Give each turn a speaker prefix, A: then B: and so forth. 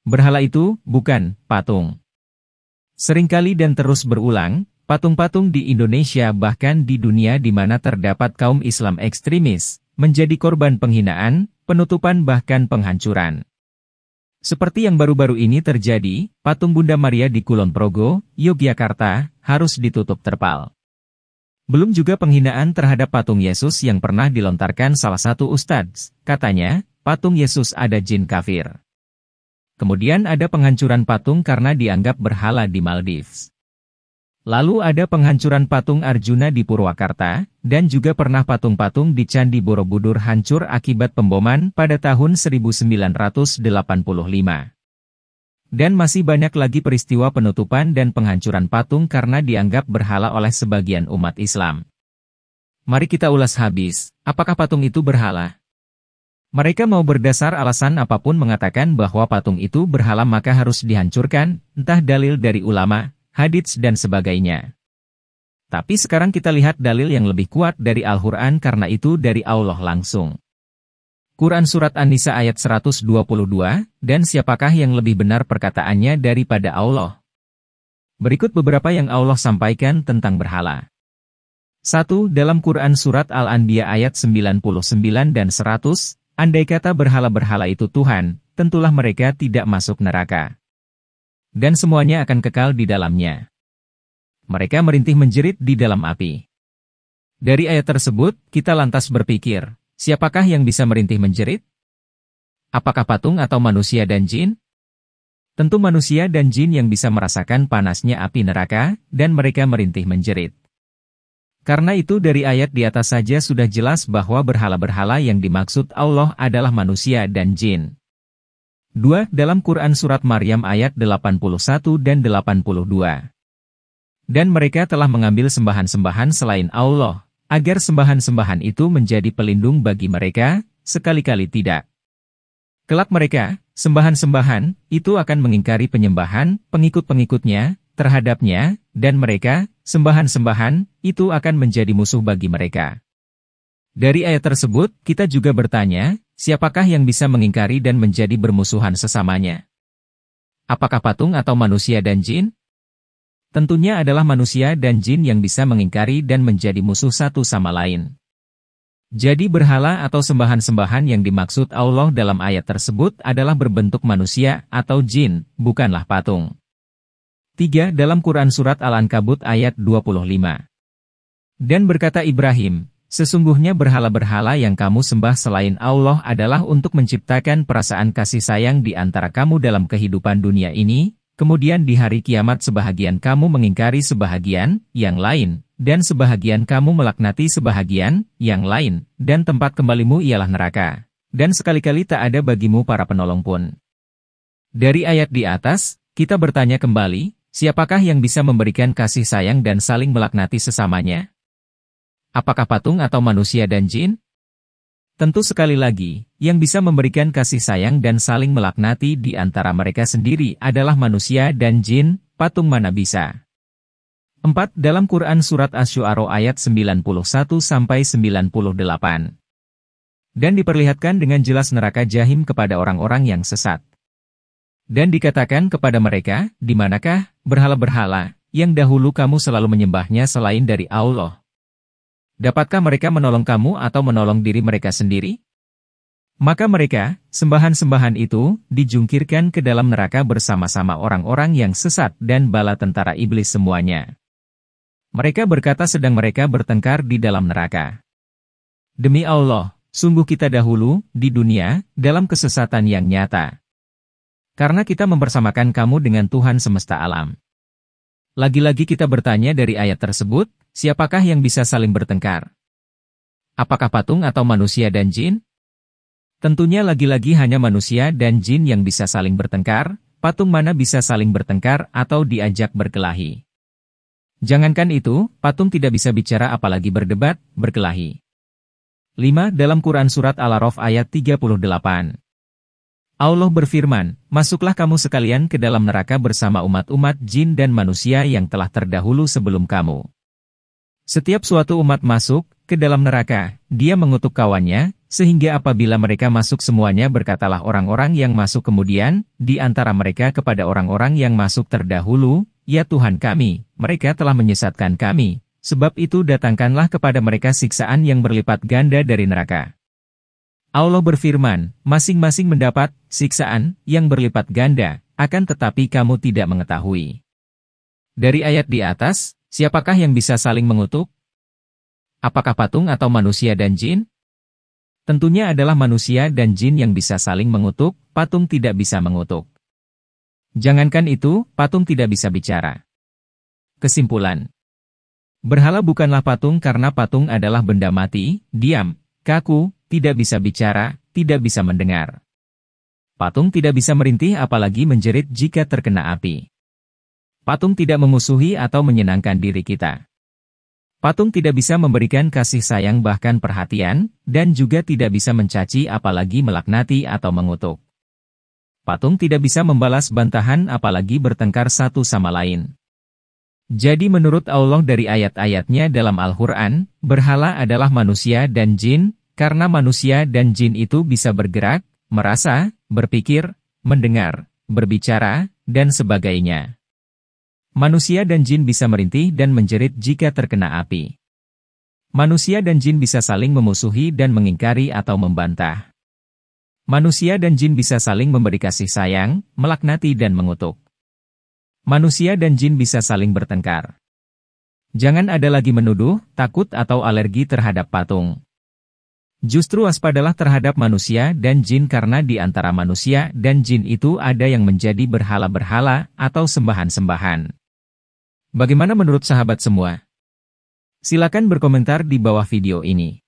A: Berhala itu bukan patung. Seringkali dan terus berulang, patung-patung di Indonesia bahkan di dunia di mana terdapat kaum Islam ekstremis, menjadi korban penghinaan, penutupan bahkan penghancuran. Seperti yang baru-baru ini terjadi, patung Bunda Maria di Kulon Progo, Yogyakarta, harus ditutup terpal. Belum juga penghinaan terhadap patung Yesus yang pernah dilontarkan salah satu ustadz, katanya, patung Yesus ada jin kafir. Kemudian ada penghancuran patung karena dianggap berhala di Maldives. Lalu ada penghancuran patung Arjuna di Purwakarta, dan juga pernah patung-patung di Candi Borobudur hancur akibat pemboman pada tahun 1985. Dan masih banyak lagi peristiwa penutupan dan penghancuran patung karena dianggap berhala oleh sebagian umat Islam. Mari kita ulas habis, apakah patung itu berhala? Mereka mau berdasar alasan apapun mengatakan bahwa patung itu berhala maka harus dihancurkan, entah dalil dari ulama, hadits dan sebagainya. Tapi sekarang kita lihat dalil yang lebih kuat dari Al-Quran karena itu dari Allah langsung. Quran Surat An-Nisa ayat 122, dan siapakah yang lebih benar perkataannya daripada Allah? Berikut beberapa yang Allah sampaikan tentang berhala. 1. Dalam Quran Surat Al-Anbiya ayat 99 dan 100, andai kata berhala-berhala itu Tuhan, tentulah mereka tidak masuk neraka. Dan semuanya akan kekal di dalamnya. Mereka merintih menjerit di dalam api. Dari ayat tersebut, kita lantas berpikir, siapakah yang bisa merintih menjerit? Apakah patung atau manusia dan jin? Tentu manusia dan jin yang bisa merasakan panasnya api neraka, dan mereka merintih menjerit. Karena itu dari ayat di atas saja sudah jelas bahwa berhala-berhala yang dimaksud Allah adalah manusia dan jin. 2. Dalam Quran Surat Maryam ayat 81 dan 82. Dan mereka telah mengambil sembahan-sembahan selain Allah, agar sembahan-sembahan itu menjadi pelindung bagi mereka, sekali-kali tidak. Kelak mereka, sembahan-sembahan, itu akan mengingkari penyembahan, pengikut-pengikutnya, terhadapnya, dan mereka, sembahan-sembahan, itu akan menjadi musuh bagi mereka. Dari ayat tersebut, kita juga bertanya, siapakah yang bisa mengingkari dan menjadi bermusuhan sesamanya? Apakah patung atau manusia dan jin? Tentunya adalah manusia dan jin yang bisa mengingkari dan menjadi musuh satu sama lain. Jadi berhala atau sembahan-sembahan yang dimaksud Allah dalam ayat tersebut adalah berbentuk manusia atau jin, bukanlah patung. 3. Dalam Quran Surat Al-Ankabut ayat 25. Dan berkata Ibrahim, sesungguhnya berhala-berhala yang kamu sembah selain Allah adalah untuk menciptakan perasaan kasih sayang di antara kamu dalam kehidupan dunia ini, kemudian di hari kiamat sebahagian kamu mengingkari sebahagian yang lain, dan sebahagian kamu melaknati sebahagian yang lain, dan tempat kembalimu ialah neraka. Dan sekali-kali tak ada bagimu para penolong pun. Dari ayat di atas, kita bertanya kembali, siapakah yang bisa memberikan kasih sayang dan saling melaknati sesamanya? Apakah patung atau manusia dan jin? Tentu sekali lagi, yang bisa memberikan kasih sayang dan saling melaknati di antara mereka sendiri adalah manusia dan jin, patung mana bisa. 4. Dalam Quran Surat Asy-Syu'ara ayat 91-98. Dan diperlihatkan dengan jelas neraka jahim kepada orang-orang yang sesat. Dan dikatakan kepada mereka, di manakah berhala-berhala yang dahulu kamu selalu menyembahnya selain dari Allah? Dapatkah mereka menolong kamu atau menolong diri mereka sendiri? Maka mereka, sembahan-sembahan itu, dijungkirkan ke dalam neraka bersama-sama orang-orang yang sesat dan bala tentara iblis semuanya. Mereka berkata sedang mereka bertengkar di dalam neraka. Demi Allah, sungguh kita dahulu, di dunia, dalam kesesatan yang nyata. Karena kita mempersamakan kamu dengan Tuhan semesta alam. Lagi-lagi kita bertanya dari ayat tersebut, siapakah yang bisa saling bertengkar? Apakah patung atau manusia dan jin? Tentunya lagi-lagi hanya manusia dan jin yang bisa saling bertengkar, patung mana bisa saling bertengkar atau diajak berkelahi. Jangankan itu, patung tidak bisa bicara apalagi berdebat, berkelahi. 5. Dalam Quran Surat Al-A'raf ayat 38. Allah berfirman, masuklah kamu sekalian ke dalam neraka bersama umat-umat jin dan manusia yang telah terdahulu sebelum kamu. Setiap suatu umat masuk ke dalam neraka, dia mengutuk kawannya, sehingga apabila mereka masuk semuanya berkatalah orang-orang yang masuk kemudian, di antara mereka kepada orang-orang yang masuk terdahulu, "Ya Tuhan kami, mereka telah menyesatkan kami, sebab itu datangkanlah kepada mereka siksaan yang berlipat ganda dari neraka." Allah berfirman, masing-masing mendapat siksaan yang berlipat ganda, akan tetapi kamu tidak mengetahui. Dari ayat di atas, siapakah yang bisa saling mengutuk? Apakah patung atau manusia dan jin? Tentunya adalah manusia dan jin yang bisa saling mengutuk, patung tidak bisa mengutuk. Jangankan itu, patung tidak bisa bicara. Kesimpulan. Berhala bukanlah patung karena patung adalah benda mati, diam, kaku, tidak bisa bicara, tidak bisa mendengar. Patung tidak bisa merintih apalagi menjerit jika terkena api. Patung tidak memusuhi atau menyenangkan diri kita. Patung tidak bisa memberikan kasih sayang bahkan perhatian, dan juga tidak bisa mencaci apalagi melaknati atau mengutuk. Patung tidak bisa membalas bantahan apalagi bertengkar satu sama lain. Jadi menurut Allah dari ayat-ayatnya dalam Al-Quran, berhala adalah manusia dan jin, karena manusia dan jin itu bisa bergerak, merasa, berpikir, mendengar, berbicara, dan sebagainya. Manusia dan jin bisa merintih dan menjerit jika terkena api. Manusia dan jin bisa saling memusuhi dan mengingkari atau membantah. Manusia dan jin bisa saling memberi kasih sayang, melaknati dan mengutuk. Manusia dan jin bisa saling bertengkar. Jangan ada lagi menuduh, takut atau alergi terhadap patung. Justru waspadalah terhadap manusia dan jin karena di antara manusia dan jin itu ada yang menjadi berhala-berhala atau sembahan-sembahan. Bagaimana menurut sahabat semua? Silakan berkomentar di bawah video ini.